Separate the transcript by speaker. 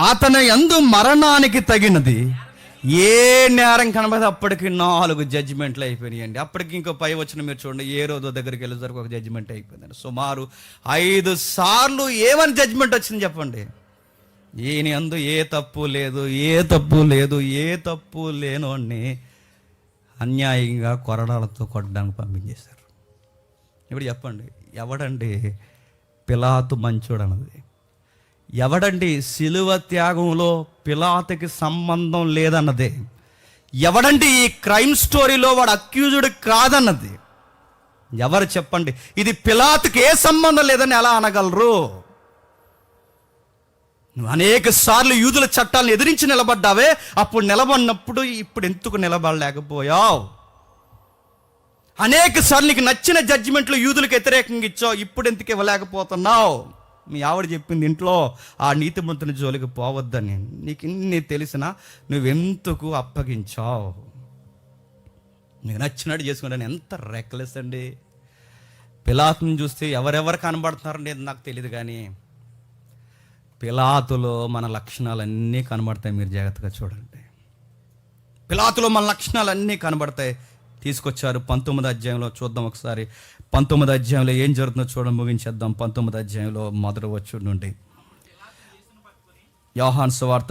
Speaker 1: అతని యందు మరణానికి తగినది ఏ నేరం కనబడితే అప్పటికి 4 జడ్జిమెంట్లు అయిపోయినాయండి. అప్పటికి ఇంకో పై వచ్చిన మీరు చూడండి, ఏ రోజు దగ్గరికి వెళ్ళేసరికి ఒక జడ్జిమెంట్ అయిపోయిందండి. సుమారు 5 సార్లు ఏమని జడ్జిమెంట్ వచ్చింది చెప్పండి? ఈయన యందు ఏ తప్పు లేదు, ఏ తప్పు లేదు, ఏ తప్పు లేనోడిని అన్యాయంగా కొరడాలతో కొట్టడానికి పంపించేశారు. ఇప్పుడు చెప్పండి, ఎవడండి పిలాతు మంచోడు అన్నది? ఎవడండి సిలువ త్యాగంలో పిలాతుకి సంబంధం లేదన్నదే? ఎవడండి ఈ క్రైమ్ స్టోరీలో వాడు అక్యూజ్డ్ కాదన్నది? ఎవరు చెప్పండి? ఇది పిలాతుకి ఏ సంబంధం లేదని ఎలా అనగలరు? నువ్వు అనేక సార్లు యూదుల చట్టాలను ఎదిరించి నిలబడ్డావే, అప్పుడు నిలబడినప్పుడు ఇప్పుడు ఎందుకు నిలబడలేకపోయావు? అనేక సార్లు నీకు నచ్చిన జడ్జిమెంట్లు యూదులకు వ్యతిరేకంగా ఇచ్చావు, ఇప్పుడు ఎందుకు ఇవ్వలేకపోతున్నావు? మీ ఆవిడ చెప్పింది ఇంట్లో ఆ నీతిమంతుని జోలికి పోవద్దని. నీకు ఇన్ని తెలిసినా నువ్వెందుకు అప్పగించావు? నీకు నచ్చినట్టు చేసుకుంటాను. ఎంత రెక్లెస్ అండి! పిలాతుని చూస్తే ఎవరెవరు కనబడుతున్నారండి నాకు తెలియదు, కానీ పిలాతులో మన లక్షణాలన్నీ కనబడతాయి. మీరు జాగ్రత్తగా చూడండి. పిలాతులో మన లక్షణాలన్నీ కనబడతాయి. తీసుకొచ్చారు 19వ అధ్యాయంలో చూద్దాం ఒకసారి. 19వ అధ్యాయంలో ఏం జరుగుతుందో చూడండి, ముగించేద్దాం. 19వ అధ్యాయంలో మొదటి వచనం నుండి. యోహాను సువార్త